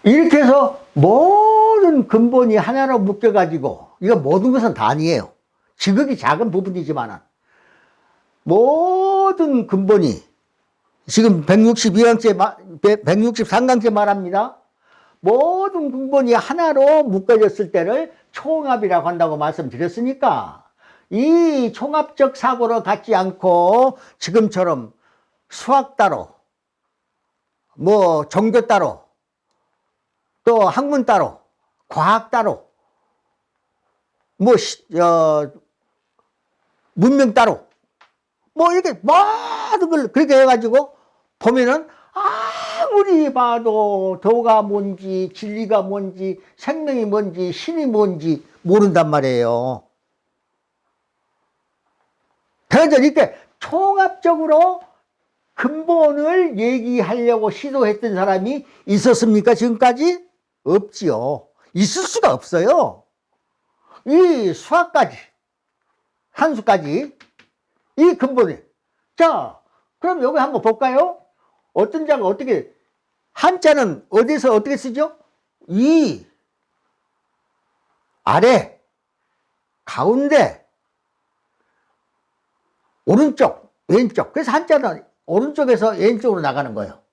이렇게 해서 모든 근본이 하나로 묶여가지고, 이거 모든 것은 다 아니에요. 지극히 작은 부분이지만, 모든 근본이, 지금 163강째 말합니다. 모든 근본이 하나로 묶어졌을 때를 총합이라고 한다고 말씀드렸으니까, 이 총합적 사고를 갖지 않고 지금처럼 수학 따로, 뭐 종교 따로, 또 학문 따로, 과학 따로, 뭐 문명 따로, 뭐 이렇게 모든 걸 그렇게 해가지고 보면은 아무리 봐도 도가 뭔지 진리가 뭔지 생명이 뭔지 신이 뭔지 모른단 말이에요. 그래서 이렇게 총합적으로 근본을 얘기하려고 시도했던 사람이 있었습니까? 지금까지? 없지요. 있을 수가 없어요. 이 수학까지, 한수까지, 이 근본이. 자, 그럼 여기 한번 볼까요? 어떤 자가 어떻게, 한자는 어디서 어떻게 쓰죠? 이, 아래, 가운데, 오른쪽, 왼쪽. 그래서 한자는 오른쪽에서 왼쪽으로 나가는 거예요.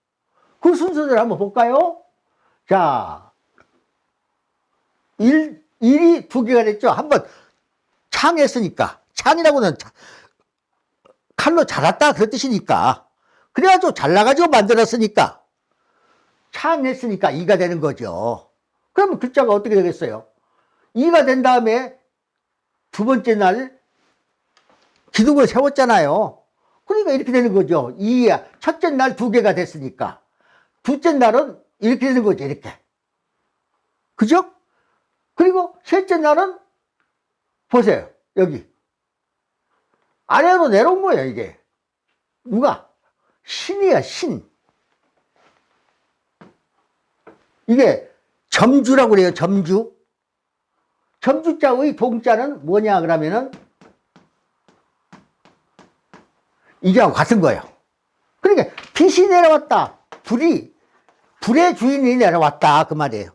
그 순서대로 한번 볼까요? 자, 일이 두 개가 됐죠. 한번 창했으니까. 창이라고는 칼로 잘랐다 그런 뜻이니까. 그래가지고 잘라가지고 만들었으니까. 창했으니까 이가 되는 거죠. 그러면 글자가 어떻게 되겠어요? 이가 된 다음에 두 번째 날 기둥을 세웠잖아요. 그러니까 이렇게 되는 거죠. 이야. 첫째 날 두 개가 됐으니까. 둘째 날은 이렇게 되는 거죠. 이렇게. 그죠? 그리고 셋째 날은 보세요. 여기. 아래로 내려온 거예요, 이게. 누가? 신이야, 신. 이게 점주라고 그래요, 점주. 점주자의 동자는 뭐냐, 그러면은 이게하고 같은 거예요. 그러니까 빛이 내려왔다. 불의 주인이 내려왔다. 그 말이에요.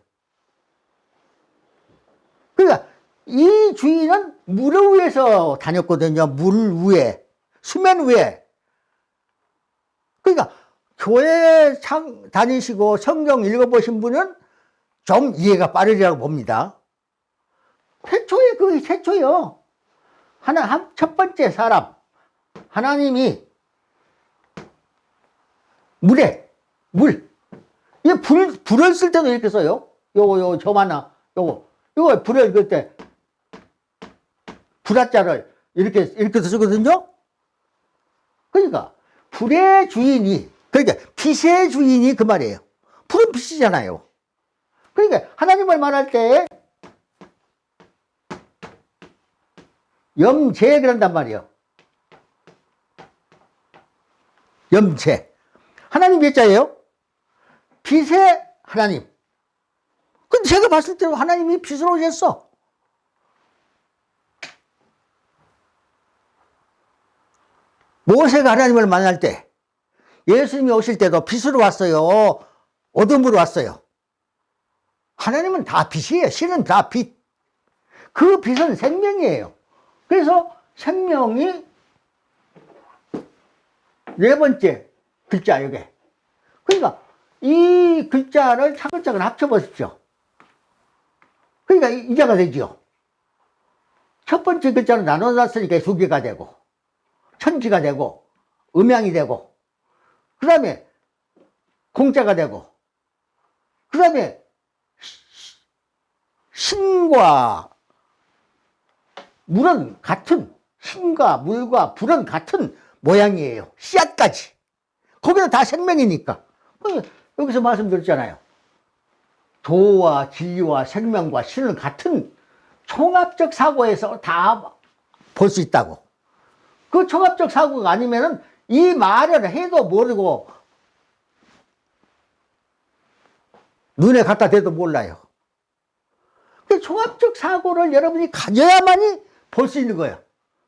그러니까 이 주인은 물 위에서 다녔거든요. 물 위에. 수면 위에. 그러니까 교회 다니시고 성경 읽어보신 분은 좀 이해가 빠르리라고 봅니다. 최초요. 첫 번째 사람. 하나님이 물. 이 불을 쓸 때도 이렇게 써요. 요거, 요거, 불을 그을 때, 불화자를 이렇게 쓰거든요. 그러니까, 불의 주인이, 그러니까, 빛의 주인이 그 말이에요. 불은 빛이잖아요. 그러니까, 하나님을 말할 때, 염제 그런단 말이에요. 염제. 하나님 몇 자예요? 빛의 하나님. 근데 제가 봤을 때 하나님이 빛으로 오셨어. 모세가 하나님을 만날 때, 예수님이 오실 때도 빛으로 왔어요. 어둠으로 왔어요. 하나님은 다 빛이에요. 신은 다 빛. 그 빛은 생명이에요. 그래서 생명이 네 번째 글자, 이게. 그러니까 이 글자를 차근차근 합쳐보십시오. 그러니까 이자가 되죠. 첫 번째 글자는 나눠놨으니까 두 개가 되고, 천지가 되고, 음양이 되고, 그 다음에 공자가 되고, 그 다음에 신과 물은 같은, 신과 물과 불은 같은 모양이에요. 씨앗까지. 거기는 다 생명이니까. 여기서 말씀드렸잖아요. 도와 진리와 생명과 신은 같은 총합적 사고에서 다 볼 수 있다고. 그 총합적 사고가 아니면은 이 말을 해도 모르고 눈에 갖다 대도 몰라요. 그 총합적 사고를 여러분이 가져야만이 볼 수 있는 거예요.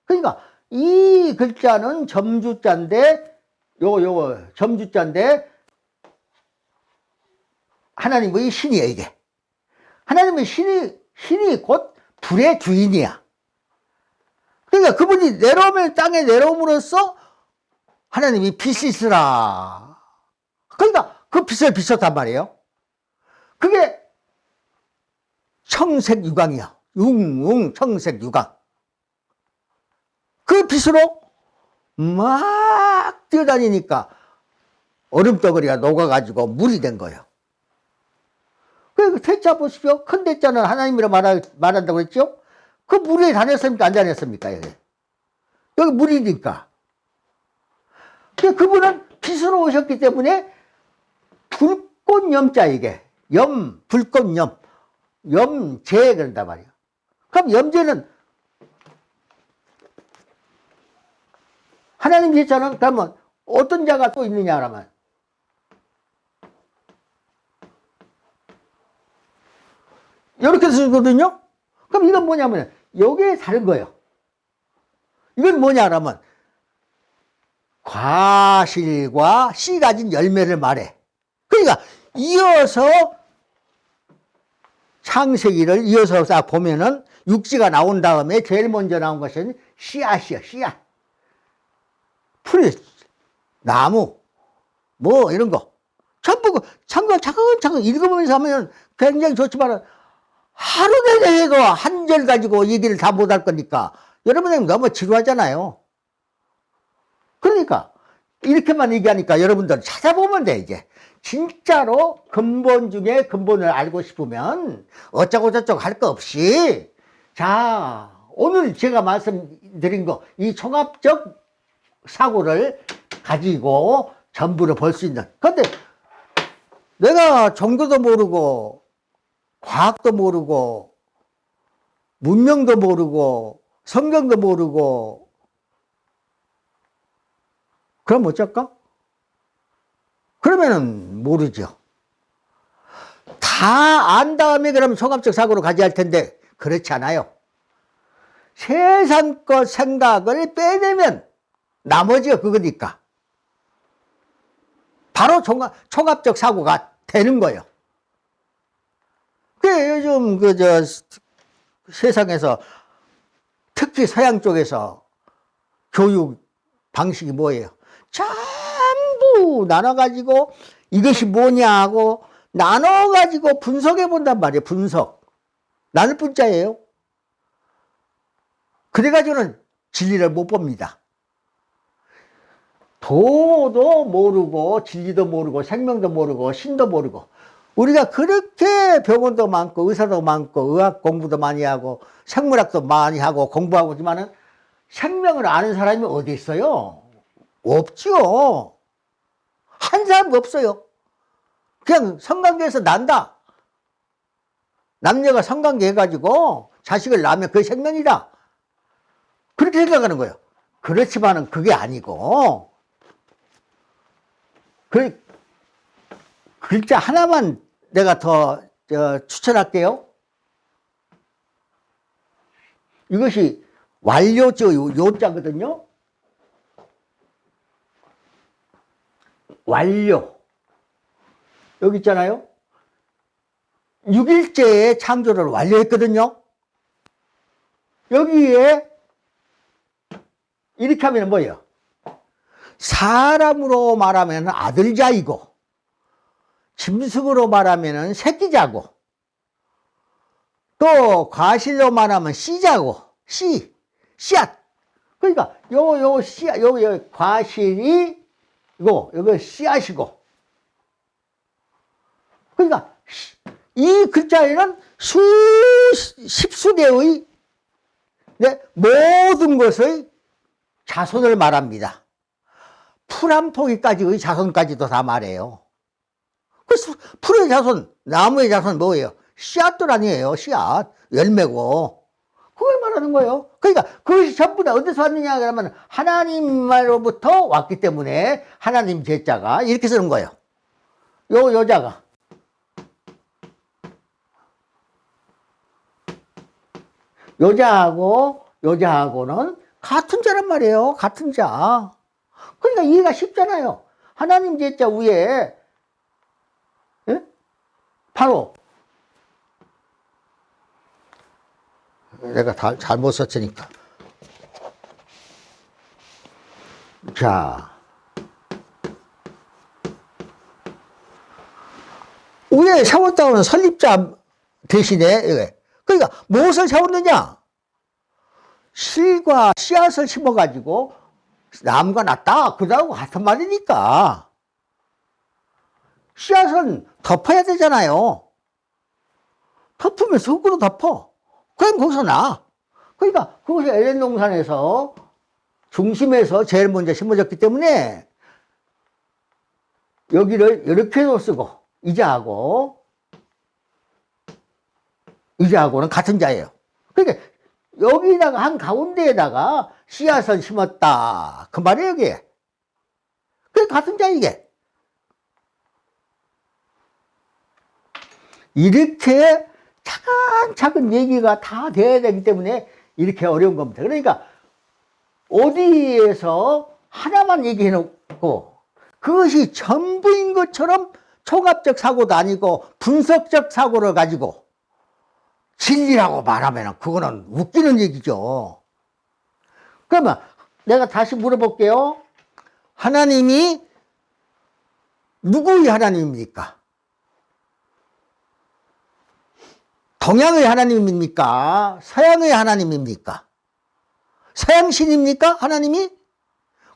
그러니까 이 글자는 점주자인데, 요거 점주자인데, 하나님의 신이에요, 이게. 하나님의 신이 곧 불의 주인이야. 그러니까 그분이 내려오면 땅에 내려옴으로써 하나님이 빛이 있으라. 그러니까 그 빛을 비췄단 말이에요. 그게 청색 유광이야. 웅웅 청색 유광. 그 빛으로 막 뛰어다니니까 얼음덩어리가 녹아가지고 물이 된 거예요. 그 대자 보십시오. 큰 대자는 하나님이라 말한다고 그랬죠? 그 물에 다녔습니까? 안 다녔습니까? 여기 물이니까. 그분은 빛으로 오셨기 때문에 불꽃염자, 이게. 불꽃염. 염제, 그런단 말이에요. 그럼 염제는 하나님 제자는 그러면 어떤 자가 또 있느냐, 그러면. 이렇게 쓰거든요? 그럼 이건 뭐냐면, 여기에 다른 거예요. 이건 뭐냐, 그러면, 과실과 씨 가진 열매를 말해. 그러니까, 이어서, 창세기를 이어서 딱 보면은, 육지가 나온 다음에 제일 먼저 나온 것은 씨앗이요, 씨앗. 풀, 나무, 뭐, 이런 거. 전부, 차근차근 읽어보면서 하면 굉장히 좋지만, 하루 내내 해도 한 절 가지고 얘기를 다 못할 거니까 여러분은 너무 지루하잖아요. 그러니까 이렇게만 얘기하니까 여러분들 찾아보면 돼. 이제 진짜로 근본 중에 근본을 알고 싶으면 어쩌고 저쩌고 할 거 없이, 자, 오늘 제가 말씀드린 거, 이 종합적 사고를 가지고 전부를 볼 수 있는. 근데 내가 종교도 모르고 과학도 모르고 문명도 모르고 성경도 모르고 그럼 어쩔까? 그러면은 모르죠. 다 안 다음에 그러면 종합적 사고로 가져야 할 텐데 그렇지 않아요. 세상 것 생각을 빼내면 나머지가 그거니까 바로 종합적 사고가 되는 거예요. 그 요즘 세상에서 특히 서양 쪽에서 교육 방식이 뭐예요? 전부 나눠가지고 이것이 뭐냐 하고 나눠가지고 분석해 본단 말이에요. 분석. 나눌 뿐자예요. 그래가지고는 진리를 못 봅니다. 도도 모르고 진리도 모르고 생명도 모르고 신도 모르고, 우리가 그렇게 병원도 많고 의사도 많고 의학 공부도 많이 하고 생물학도 많이 하고 공부하고 있지만은 생명을 아는 사람이 어디 있어요? 없죠. 한 사람도 없어요. 그냥 성관계에서 난다. 남녀가 성관계 해가지고 자식을 낳으면 그게 생명이다. 그렇게 생각하는 거예요. 그렇지만은 그게 아니고, 글자 하나만 내가 더 추천할게요. 이것이 완료죠. 요자거든요. 완료. 여기 있잖아요. 6일째에 창조를 완료했거든요. 여기에 이렇게 하면 뭐예요? 사람으로 말하면 아들자이고, 짐승으로 말하면 새끼자고, 또 과실로 말하면 씨자고, 씨앗. 그러니까 요 씨앗, 요 과실이 이거 씨앗이고. 그러니까 이 글자에는 십수 개의 모든 것의 자손을 말합니다. 풀 한 포기까지의 자손까지도 다 말해요. 그래서 풀의 자손, 나무의 자손 뭐예요? 씨앗들 아니에요. 씨앗, 열매고. 그걸 말하는 거예요. 그러니까 그것이 전부 다 어디서 왔느냐 그러면 하나님으로부터 왔기 때문에 하나님 제자가 이렇게 쓰는 거예요. 여자가. 여자하고는 같은 자란 말이에요. 같은 자. 그러니까 이해가 쉽잖아요. 하나님 제자 위에 바로 내가 잘못 썼으니까. 자, 위에 세웠다고는 설립자 대신에, 그러니까 무엇을 세웠느냐? 실과 씨앗을 심어가지고 나무가 났다. 그러고 같은 말이니까. 씨앗은 덮어야 되잖아요. 덮으면 흙으로 덮어. 그럼 거기서 나. 그러니까 그것이 LN 농산에서 중심에서 제일 먼저 심어졌기 때문에 여기를 이렇게도 쓰고 이자하고는 같은 자예요. 그러니까 여기다가 한 가운데에다가 씨앗을 심었다. 그 말이에요, 이게. 그게 같은 자, 이게. 이렇게 차근차근 얘기가 다 돼야 되기 때문에 이렇게 어려운 겁니다. 그러니까 어디에서 하나만 얘기해 놓고 그것이 전부인 것처럼 총합적 사고도 아니고 분석적 사고를 가지고 진리라고 말하면 그거는 웃기는 얘기죠. 그러면 내가 다시 물어볼게요. 하나님이 누구의 하나님입니까? 동양의 하나님입니까? 서양의 하나님입니까? 서양신입니까? 하나님이?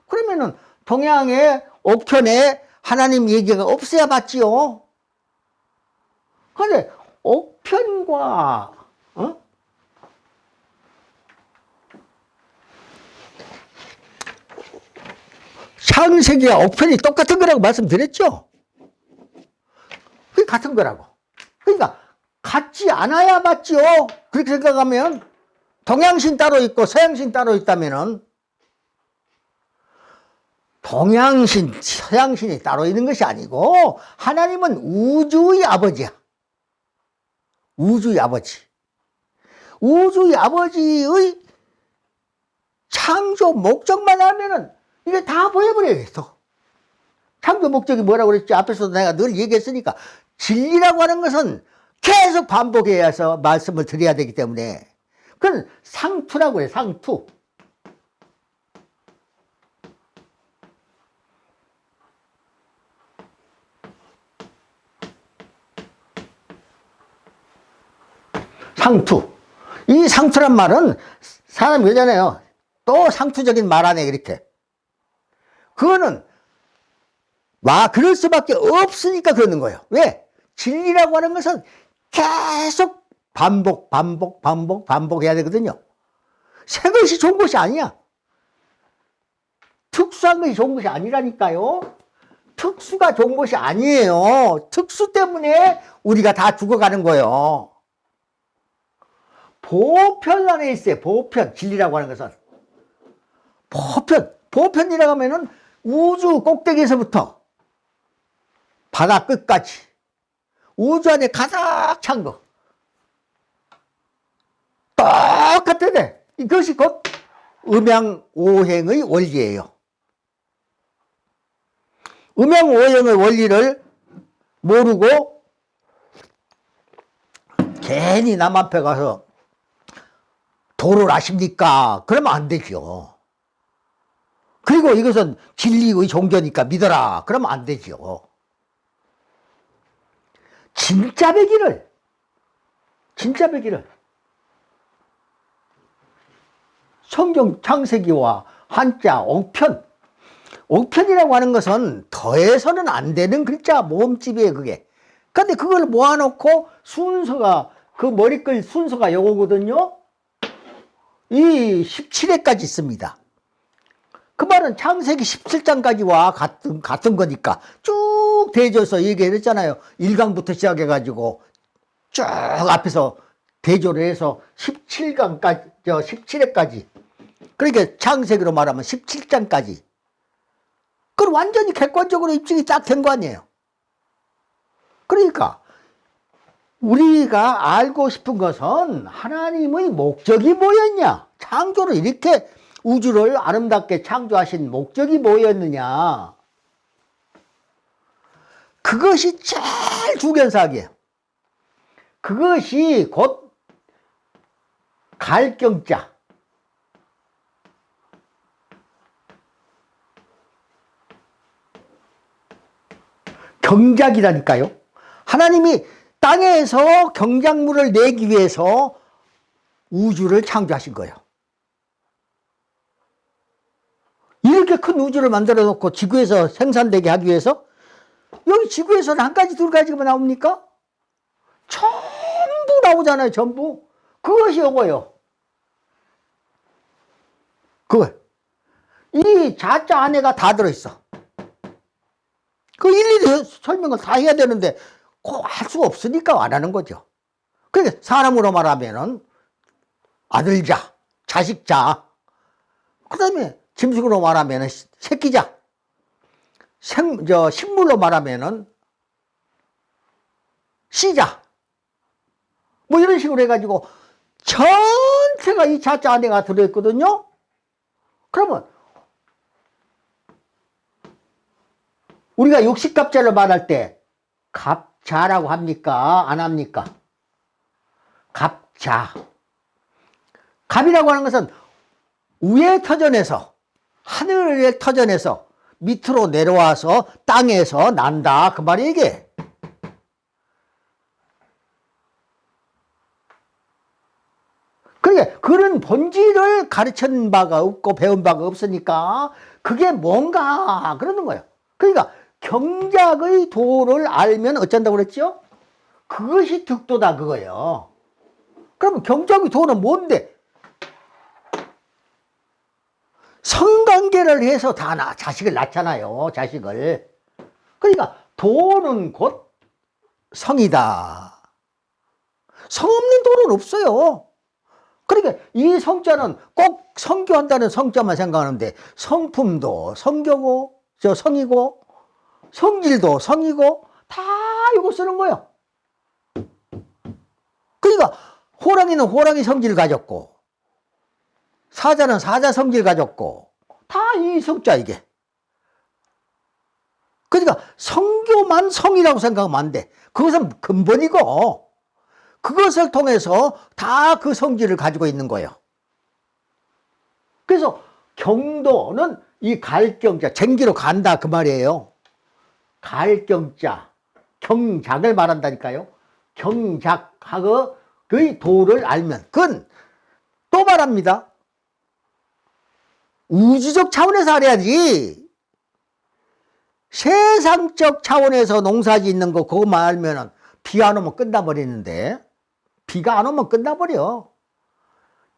그러면은 동양의 옥편에 하나님 얘기가 없어야 맞지요. 그런데 옥편과 창세기와 옥편이 똑같은 거라고 말씀드렸죠. 그게 같은 거라고. 그러니까 같지 않아야 맞죠. 그렇게 생각하면 동양신 따로 있고 서양신 따로 있다면은 동양신, 서양신이 따로 있는 것이 아니고 하나님은 우주의 아버지야. 우주의 아버지. 우주의 아버지의 창조 목적만 하면은 이게 다 보여버려야겠어. 창조 목적이 뭐라고 그랬지? 앞에서도 내가 늘 얘기했으니까 진리라고 하는 것은 계속 반복해야 해서 말씀을 드려야 되기 때문에 그건 상투라고 해요. 상투. 상투. 이 상투란 말은 사람이 그러잖아요. 또 상투적인 말 하네, 이렇게. 그거는, 그럴 수밖에 없으니까 그러는 거예요. 왜? 진리라고 하는 것은 계속 반복해야 되거든요. 새 것이 좋은 것이 아니야. 특수한 것이 좋은 것이 아니라니까요. 특수가 좋은 것이 아니에요. 특수 때문에 우리가 다 죽어가는 거예요. 보편 안에 있어요. 보편. 진리라고 하는 것은. 보편이라고 하면은 우주 꼭대기에서부터 바다 끝까지 우주 안에 가득 찬 거. 똑같아 돼. 이것이 곧 음양오행의 원리예요. 음양오행의 원리를 모르고 괜히 남 앞에 가서 도를 아십니까? 그러면 안 되죠. 그리고 이것은 진리의 종교니까 믿어라. 그러면 안 되죠. 진짜 배기를 성경 창세기와 한자 옥편이라고 하는 것은 더해서는 안 되는 글자 모음집이에요. 그게. 근데 그걸 모아놓고 순서가 그 머리글 순서가 요거거든요. 이 17회까지 있습니다. 그 말은 창세기 17장까지와 같은 거니까 쭉 대줘서 얘기했잖아요. 1강부터 시작해가지고 쭉 앞에서 대조를 해서 17강까지, 17회까지. 그러니까 창세기로 말하면 17장까지. 그건 완전히 객관적으로 입증이 딱 된 거 아니에요. 그러니까 우리가 알고 싶은 것은 하나님의 목적이 뭐였냐? 창조를 이렇게 우주를 아름답게 창조하신 목적이 뭐였느냐? 그것이 제일 주견사항이에요. 그것이 곧 갈경자, 경작이라니까요. 하나님이 땅에서 경작물을 내기 위해서 우주를 창조하신 거예요. 이렇게 큰 우주를 만들어 놓고 지구에서 생산되게 하기 위해서, 여기 지구에서는 한 가지, 두 가지가 나옵니까? 전부 나오잖아요, 전부. 그것이 요거예요. 그거. 이 자자 안에가 다 들어있어. 그 일일이 설명을 다 해야 되는데, 그거 할 수가 없으니까 안 하는 거죠. 그러니까 사람으로 말하면은 아들자, 자식자, 그 다음에 짐승으로 말하면은 새끼자, 식물로 말하면은 씨자, 뭐 이런 식으로 해가지고 전체가 이 자자 안에가 들어있거든요. 그러면 우리가 육식갑자를 말할 때 갑자라고 합니까? 안 합니까? 갑자. 갑이라고 하는 것은 위의 터전에서, 하늘의 터전에서 밑으로 내려와서 땅에서 난다, 그 말이 이게. 그러니까 그런 본질을 가르친 바가 없고 배운 바가 없으니까 그게 뭔가 그러는 거예요. 그러니까 경작의 도를 알면 어쩐다고 그랬죠? 그것이 득도다, 그거예요. 그럼 경작의 도는 뭔데? 성관계를 해서 다 자식을 낳잖아요, 자식을. 그러니까 도는 곧 성이다. 성 없는 도는 없어요. 그러니까 이 성자는 꼭 성교한다는 성자만 생각하는데, 성품도 성교고, 성이고, 성질도 성이고, 다 이거 쓰는 거예요. 그러니까 호랑이는 호랑이 성질 가졌고, 사자는 사자 성질 가졌고, 다 이 성자, 이게. 그러니까 성교만 성이라고 생각하면 안 돼. 그것은 근본이고, 그것을 통해서 다 그 성질을 가지고 있는 거예요. 그래서 경도는 이 갈경자, 쟁기로 간다, 그 말이에요. 갈경자, 경작을 말한다니까요. 경작하고 그 도를 알면, 그건 또 말합니다. 우주적 차원에서 알아야지. 세상적 차원에서 농사 짓는 거 그거만 알면은 비 안 오면 끝나버리는데, 비가 안 오면 끝나버려.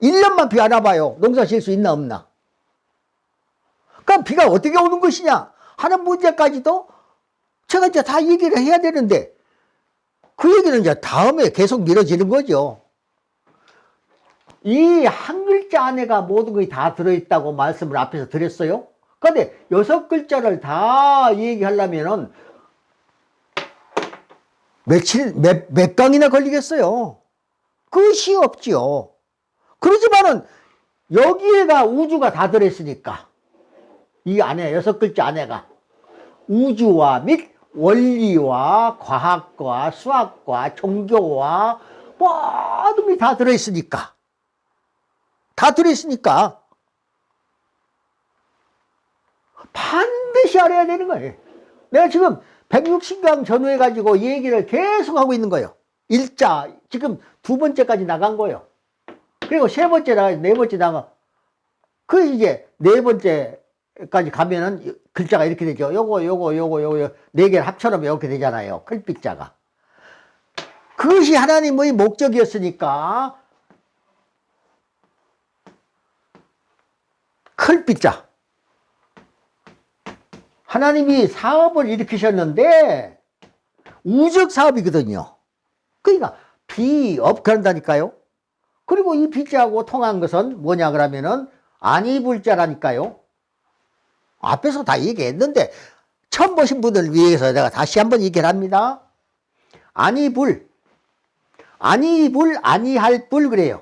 1년만 비 안 와봐요. 농사 지을 수 있나 없나? 그럼 비가 어떻게 오는 것이냐 하는 문제까지도 제가 이제 다 얘기를 해야 되는데, 그 얘기는 이제 다음에 계속 미뤄지는 거죠. 이 한 글자 안에가 모든 것이 다 들어있다고 말씀을 앞에서 드렸어요. 그런데 6글자를 다 얘기하려면은 몇 강이나 걸리겠어요. 그것이 없지요. 그렇지만은 여기에가 우주가 다 들어있으니까, 이 안에 6글자 안에가 우주와 및 원리와 과학과 수학과 종교와 모든 게 다 들어있으니까, 반드시 알아야 되는 거예요. 내가 지금 160강 전후해가지고 이 얘기를 계속 하고 있는 거예요. 일자, 지금 2번째까지 나간 거예요. 그리고 3번째 나가, 4번째 나가. 그 이제 4번째까지 가면은 글자가 이렇게 되죠. 요거, 4개를 합쳐놓으면 이렇게 되잖아요. 클빛자가. 그것이 하나님의 목적이었으니까, 클빛자. 하나님이 사업을 일으키셨는데 우적 사업이거든요. 그러니까 비업 그런다니까요. 그리고 이 비자하고 통한 것은 뭐냐 그러면은 안이불자라니까요. 앞에서 다 얘기했는데 처음 보신 분들을 위해서 내가 다시 한번 얘기를 합니다. 안이불, 아니할 불 그래요.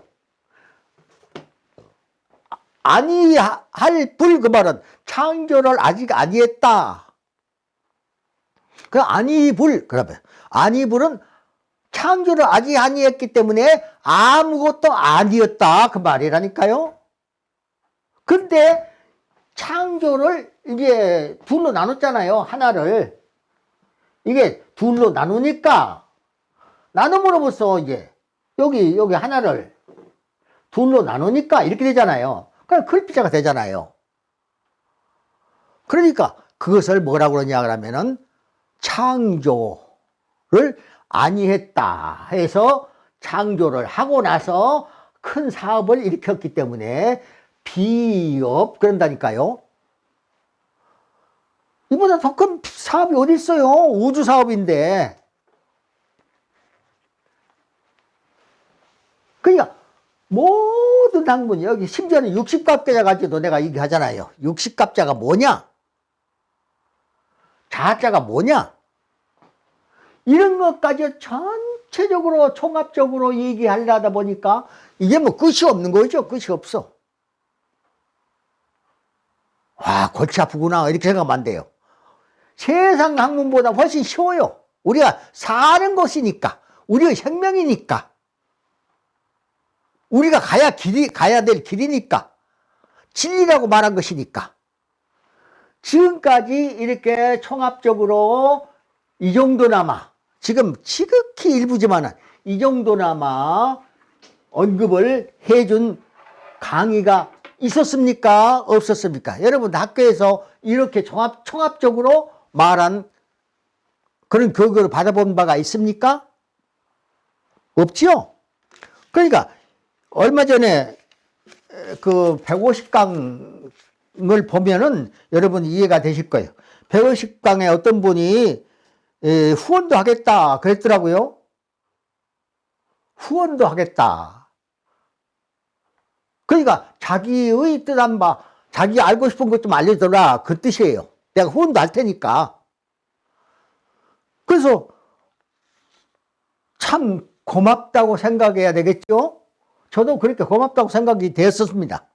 아니할 불, 그 말은 창조를 아직 아니했다. 그 아니불, 그러면 아니불은 창조를 아직 아니했기 때문에 아무것도 아니었다 그 말이라니까요. 근데 창조를 이제 둘로 나눴잖아요. 하나를. 이게 둘로 나누니까 나눔으로부터 이제 여기 하나를 둘로 나누니까 이렇게 되잖아요. 그럼 글자가 되잖아요. 그러니까 그것을 뭐라고 그러냐 그러면은 창조를 아니했다 해서 창조를 하고 나서 큰 사업을 일으켰기 때문에 비업 그런다니까요. 이보다 더 큰 사업이 어디 있어요? 우주 사업인데. 그러니까 모든 학문이 여기 심지어는 60갑자가 가지고도 내가 얘기하잖아요. 60갑자가 뭐냐? 자자가 뭐냐? 이런 것까지 전체적으로 종합적으로 얘기하려다 보니까 이게 뭐 끝이 없는 거죠. 끝이 없어. 와, 골치 아프구나 이렇게 생각하면 안 돼요. 세상 학문보다 훨씬 쉬워요. 우리가 사는 것이니까, 우리의 생명이니까, 우리가 가야 될 길이니까, 진리라고 말한 것이니까. 지금까지 이렇게 총합적으로 이 정도나마, 지금 지극히 일부지만은 이 정도나마 언급을 해준 강의가 있었습니까? 없었습니까? 여러분 학교에서 이렇게 총합적으로 말한 그런 교육을 받아본 바가 있습니까? 없지요? 그러니까 얼마 전에 그 150강을 보면은 여러분 이해가 되실 거예요. 150강에 어떤 분이 후원도 하겠다 그랬더라고요. 후원도 하겠다. 그러니까 자기의 뜻한 바, 자기 알고 싶은 것 좀 알려줘라 그 뜻이에요. 내가 후원도 할 테니까. 그래서 참 고맙다고 생각해야 되겠죠? 저도 그렇게 고맙다고 생각이 되었습니다.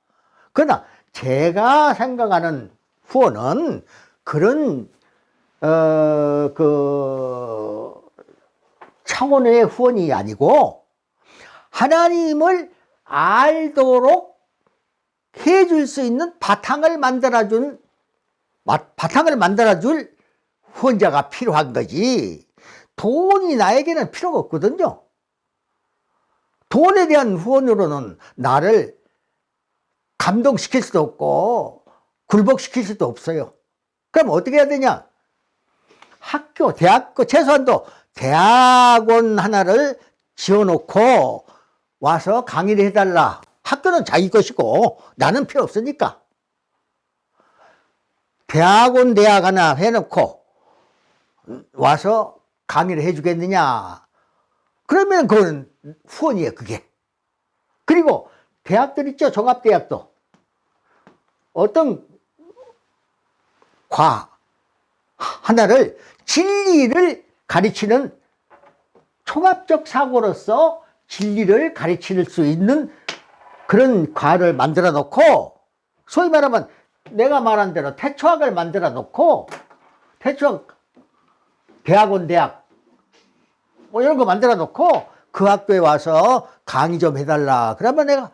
그러나 제가 생각하는 후원은 그런 그 차원의 후원이 아니고 하나님을 알도록 해줄 수 있는 바탕을 만들어줄 후원자가 필요한 거지. 돈이 나에게는 필요가 없거든요. 돈에 대한 후원으로는 나를 감동시킬 수도 없고 굴복시킬 수도 없어요. 그럼 어떻게 해야 되냐? 학교, 대학교, 최소한도 대학원 하나를 지어놓고 와서 강의를 해달라. 학교는 자기 것이고 나는 필요 없으니까. 대학원 대학 하나 해놓고 와서 강의를 해주겠느냐? 그러면 그건 후원이에요, 그게. 그리고 대학들 있죠, 종합대학도. 어떤 하나를, 진리를 가르치는 총합적 사고로서 진리를 가르칠 수 있는 그런 과를 만들어 놓고, 소위 말하면 내가 말한 대로 태초학을 만들어 놓고, 태초학, 대학원, 대학, 뭐 이런 거 만들어 놓고 그 학교에 와서 강의 좀 해달라. 그러면 내가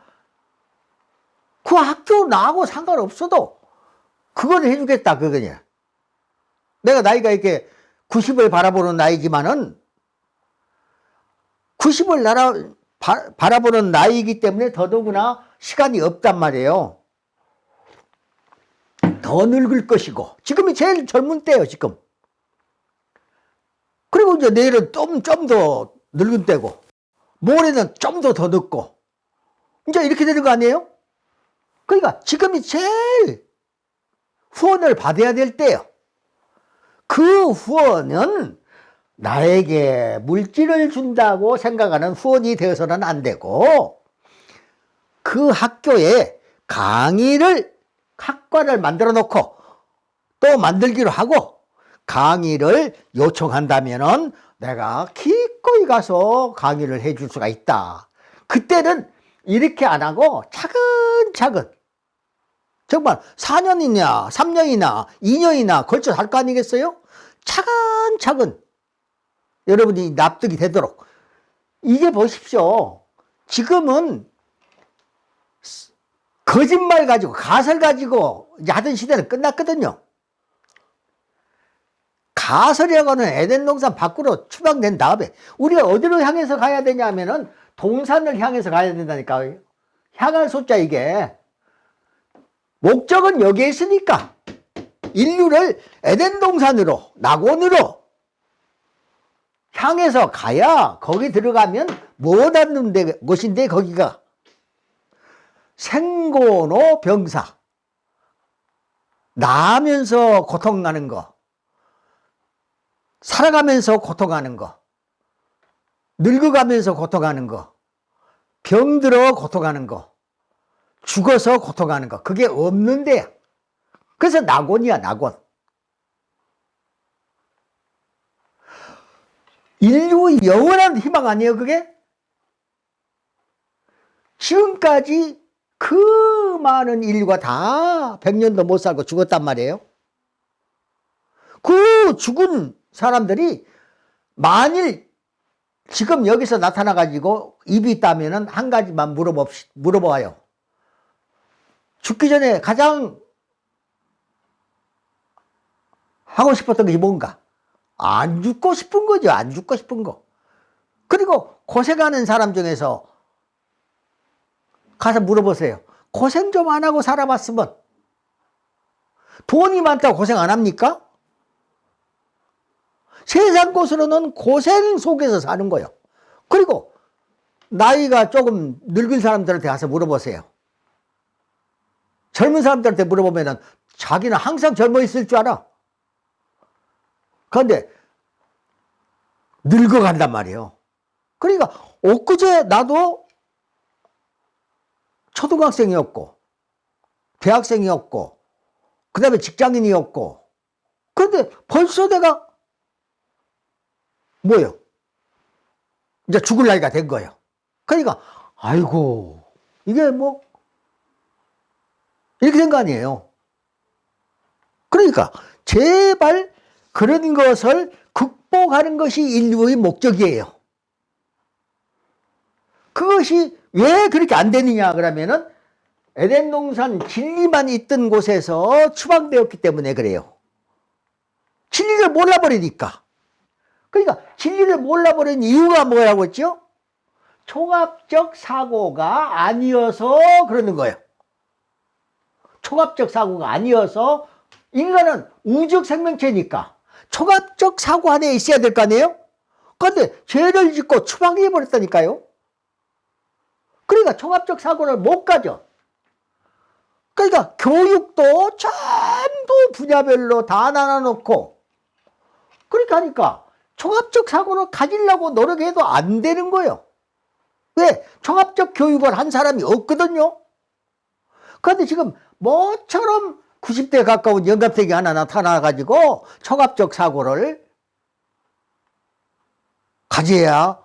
그 학교 나하고 상관없어도 그거는 해주겠다, 그거냐. 내가 나이가 이렇게 90을 바라보는 나이지만은 90을 바라보는 나이이기 때문에 더더구나 시간이 없단 말이에요. 더 늙을 것이고, 지금이 제일 젊은 때예요, 지금. 그리고 이제 내일은 좀 더 늙은 때고, 모레는 좀 더 늙고, 이제 이렇게 되는 거 아니에요? 그러니까 지금이 제일 후원을 받아야 될 때예요. 그 후원은 나에게 물질을 준다고 생각하는 후원이 되어서는 안 되고, 그 학교에 학과를 만들어 놓고 또 만들기로 하고 강의를 요청한다면은 내가 기꺼이 가서 강의를 해줄 수가 있다. 그때는 이렇게 안 하고 차근차근, 정말 4년이냐 3년이나 2년이나 걸쳐서 할 거 아니겠어요? 차근차근 여러분이 납득이 되도록 이게 보십시오. 지금은 거짓말 가지고, 가설 가지고 이제 하던 시대는 끝났거든요. 가설이라고 하는 에덴 동산 밖으로 추방된 다음에 우리가 어디로 향해서 가야 되냐 하면은 동산을 향해서 가야 된다니까. 향할 소자 이게. 목적은 여기에 있으니까 인류를 에덴 동산으로, 낙원으로 향해서 가야 거기 들어가면 못 하는 곳인데 거기가 생고노 병사. 나면서 고통하는 거. 살아가면서 고통하는 거, 늙어가면서 고통하는 거, 병들어 고통하는 거, 죽어서 고통하는 거, 그게 없는데, 그래서 낙원이야, 낙원. 인류의 영원한 희망 아니에요, 그게? 지금까지 그 많은 인류가 다 100년도 못 살고 죽었단 말이에요. 그 죽은 사람들이 만일 지금 여기서 나타나가지고 입이 있다면 한 가지만 물어봐요. 죽기 전에 가장 하고 싶었던 것이 뭔가? 안 죽고 싶은 거죠. 안 죽고 싶은 거. 그리고 고생하는 사람 중에서 가서 물어보세요. 고생 좀 안 하고 살아봤으면 돈이 많다고 고생 안 합니까? 세상 것으로는 고생 속에서 사는 거예요. 그리고 나이가 조금 늙은 사람들한테 가서 물어보세요. 젊은 사람들한테 물어보면 자기는 항상 젊어 있을 줄 알아. 그런데 늙어간단 말이에요. 그러니까 엊그제 나도 초등학생이었고 대학생이었고 그 다음에 직장인이었고 그런데 벌써 내가 뭐요? 이제 죽을 나이가 된 거예요. 그러니까 아이고 이게 뭐 이렇게 된 거 아니에요. 그러니까 제발 그런 것을 극복하는 것이 인류의 목적이에요. 그것이 왜 그렇게 안 되느냐 그러면은 에덴 동산 진리만 있던 곳에서 추방되었기 때문에 그래요. 진리를 몰라버리니까. 그러니까 진리를 몰라버린 이유가 뭐라고 했죠? 총합적 사고가 아니어서 그러는 거예요. 총합적 사고가 아니어서 인간은 우주적 생명체니까 총합적 사고 안에 있어야 될 거 아니에요? 그런데 죄를 짓고 추방해 버렸다니까요. 그러니까 총합적 사고를 못 가져. 그러니까 교육도 전부 분야별로 다 나눠놓고 그렇게 하니까 총합적 사고를 가지려고 노력해도 안 되는 거예요. 왜? 총합적 교육을 한 사람이 없거든요. 그런데 지금 뭐처럼 90대 가까운 영감생이 하나 나타나가지고 총합적 사고를 가져야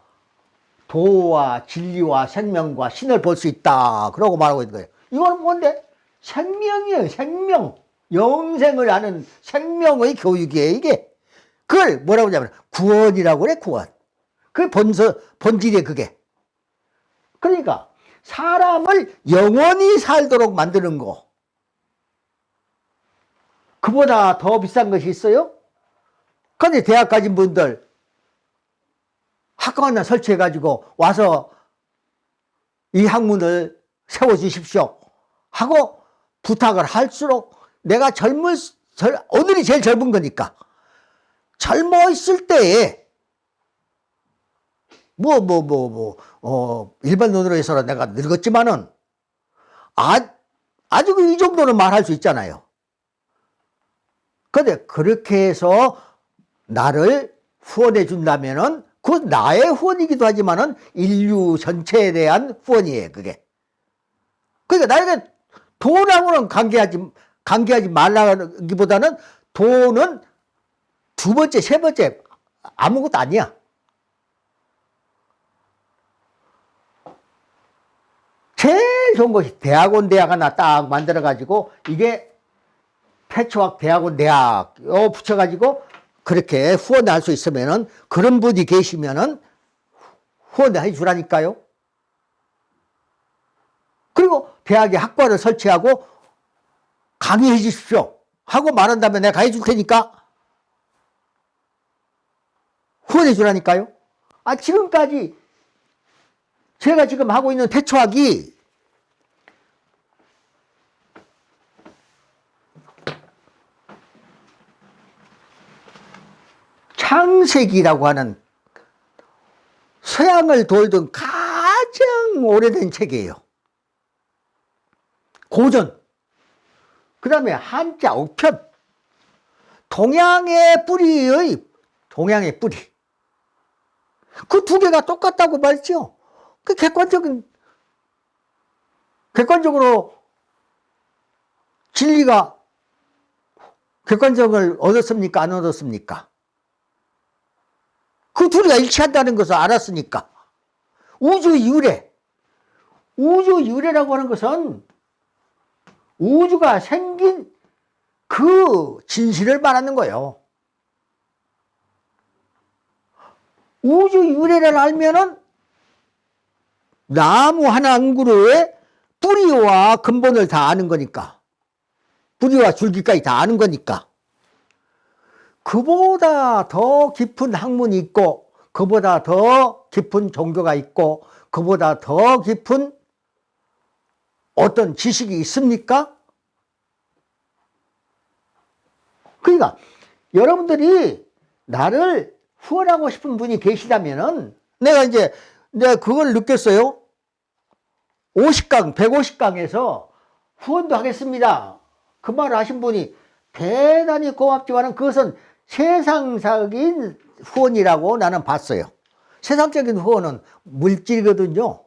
도와 진리와 생명과 신을 볼 수 있다. 그러고 말하고 있는 거예요. 이거는 뭔데? 생명이에요. 생명. 영생을 하는 생명의 교육이에요. 이게. 그걸 뭐라고 하냐면 구원이라고 그래. 구원. 그 본질이에요. 그게. 그러니까 사람을 영원히 살도록 만드는 거. 그보다 더 비싼 것이 있어요? 그런데 대학 가진 분들 학과 하나 설치해가지고 와서 이 학문을 세워주십시오 하고 부탁을 할수록 내가 오늘이 제일 젊은 거니까 젊어 있을 때에 일반 논으로 해서는 내가 늙었지만은 아주 이 정도는 말할 수 있잖아요. 그런데 그렇게 해서 나를 후원해 준다면은 그 나의 후원이기도 하지만은 인류 전체에 대한 후원이에요, 그게. 그러니까 나에게 돈하고는 관계하지 말라기보다는 돈은 두 번째, 세 번째 아무것도 아니야. 제일 좋은 것이 대학 하나 딱 만들어가지고 이게 패치워크 대학원 대학 붙여가지고 그렇게 후원할 수 있으면은 그런 분이 계시면은 후원해 주라니까요. 그리고 대학에 학과를 설치하고 강의해 주십시오 하고 말한 다음에 내가 해줄 테니까 후원해 주라니까요. 아, 지금까지 제가 지금 하고 있는 태초학이 창세기라고 하는 서양을 돌던 가장 오래된 책이에요. 고전. 그 다음에 한자 우편. 동양의 뿌리의 동양의 뿌리. 그 두 개가 똑같다고 말이죠. 그 객관적으로 진리가 객관적을 얻었습니까? 안 얻었습니까? 그 둘이가 일치한다는 것을 알았으니까. 우주 유래. 우주 유래라고 하는 것은 우주가 생긴 그 진실을 말하는 거예요. 우주 유래를 알면은 나무 한 그루의 뿌리와 근본을 다 아는 거니까. 뿌리와 줄기까지 다 아는 거니까. 그보다 더 깊은 학문이 있고, 그보다 더 깊은 종교가 있고, 그보다 더 깊은 어떤 지식이 있습니까? 그러니까 여러분들이 나를 후원하고 싶은 분이 계시다면은 내가 그걸 느꼈어요. 50강, 150강에서 후원도 하겠습니다. 그 말을 하신 분이 대단히 고맙지만은 그것은 세상적인 후원이라고 나는 봤어요. 세상적인 후원은 물질이거든요.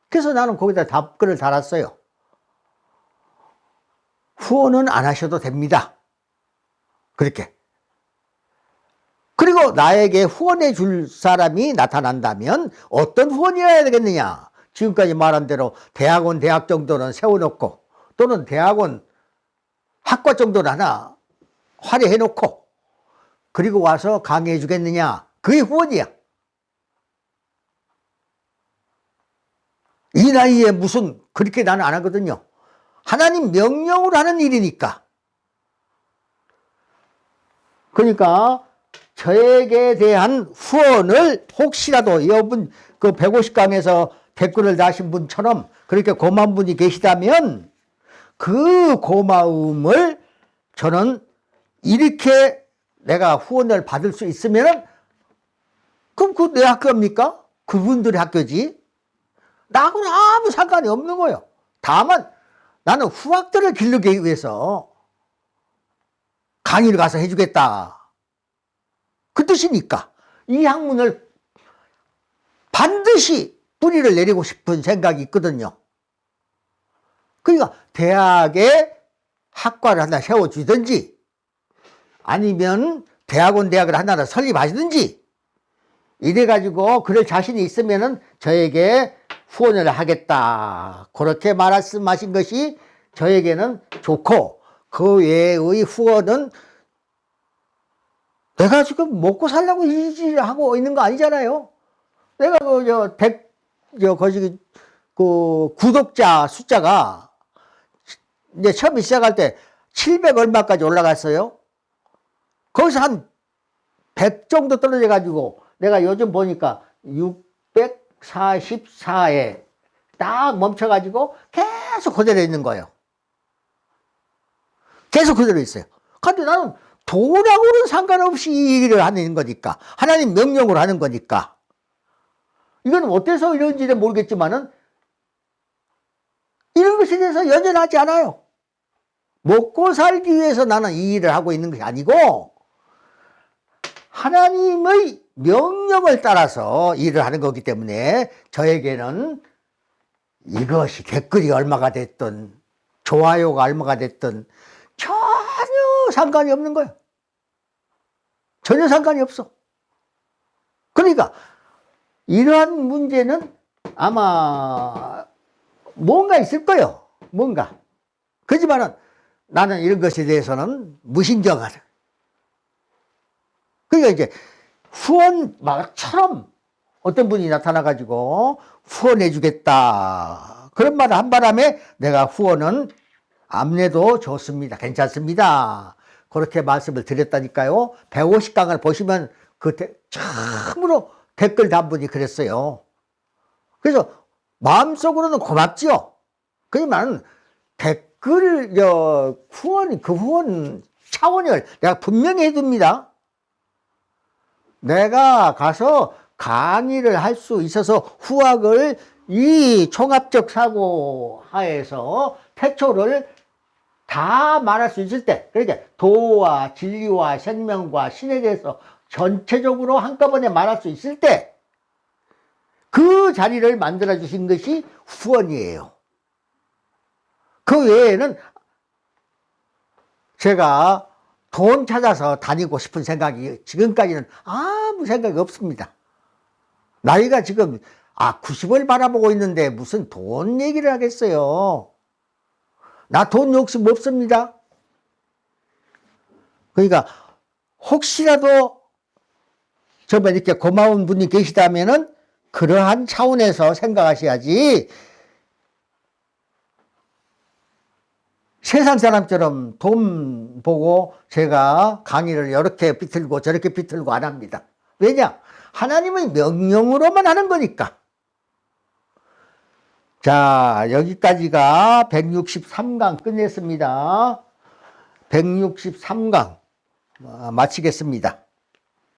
그래서 나는 거기다 답글을 달았어요. 후원은 안 하셔도 됩니다. 그렇게. 그리고 나에게 후원해 줄 사람이 나타난다면 어떤 후원이 해야 되겠느냐. 지금까지 말한 대로 대학원, 대학 정도는 세워놓고 또는 대학원, 학과 정도는 하나 화려해 놓고 그리고 와서 강의해 주겠느냐. 그게 후원이야. 이 나이에 무슨 그렇게 나는 안 하거든요. 하나님 명령으로 하는 일이니까. 그러니까 저에게 대한 후원을 혹시라도 여러분 그 150강에서 댓글을 다신 분처럼 그렇게 고마운 분이 계시다면 그 고마움을 저는 이렇게 내가 후원을 받을 수 있으면 그럼 그 내 학교입니까? 그분들의 학교지. 나하고는 아무 상관이 없는 거예요. 다만 나는 후학들을 기르기 위해서 강의를 가서 해주겠다. 그 뜻이니까 이 학문을 반드시 뿌리를 내리고 싶은 생각이 있거든요. 그러니까 대학에 학과를 하나 세워주든지 아니면 대학원 대학을 하나 설립하시든지 이래가지고 그럴 자신이 있으면은 저에게 후원을 하겠다. 그렇게 말씀하신 것이 저에게는 좋고 그 외의 후원은 내가 지금 먹고 살려고 하고 있는 거 아니잖아요. 내가 그 구독자 숫자가 이제 처음 시작할 때 700 얼마까지 올라갔어요. 거기서 한 100 정도 떨어져 가지고 내가 요즘 보니까 644에 딱 멈춰 가지고 계속 그대로 있는 거예요. 계속 그대로 있어요. 근데 나는 돈하고는 상관없이 이 일을 하는 거니까. 하나님 명령으로 하는 거니까. 이건 어때서 이런지는 모르겠지만은 이런 것에 대해서 연연하지 않아요. 먹고 살기 위해서 나는 이 일을 하고 있는 것이 아니고 하나님의 명령을 따라서 일을 하는 거기 때문에 저에게는 이것이 댓글이 얼마가 됐든 좋아요가 얼마가 됐든 전혀 상관이 없는 거예요. 전혀 상관이 없어. 그러니까 이러한 문제는 아마 뭔가 있을 거예요. 뭔가. 그렇지만은 나는 이런 것에 대해서는 무신경하다. 그러니까 이제 후원처럼 어떤 분이 나타나가지고 후원해 주겠다. 그런 말을 한 바람에 내가 후원은 안 내도 좋습니다. 괜찮습니다. 그렇게 말씀을 드렸다니까요. 150강을 보시면 처음으로 댓글 단 분이 그랬어요. 그래서 마음속으로는 고맙지요. 그지만 댓글, 후원 차원을 내가 분명히 해둡니다. 내가 가서 강의를 할 수 있어서 후학을 이 종합적 사고 하에서 태초를 다 말할 수 있을 때, 그러니까 도와 진리와 생명과 신에 대해서 전체적으로 한꺼번에 말할 수 있을 때 그 자리를 만들어 주신 것이 후원이에요. 그 외에는 제가 돈 찾아서 다니고 싶은 생각이 지금까지는 아무 생각이 없습니다. 나이가 지금 90을 바라보고 있는데 무슨 돈 얘기를 하겠어요. 나 돈 욕심 없습니다. 그러니까 혹시라도 정말 이렇게 고마운 분이 계시다면은 그러한 차원에서 생각하셔야지, 세상 사람처럼 돈 보고 제가 강의를 이렇게 비틀고 저렇게 비틀고 안 합니다. 왜냐? 하나님의 명령으로만 하는 거니까. 자, 여기까지가 163강 끝냈습니다. 163강 마치겠습니다.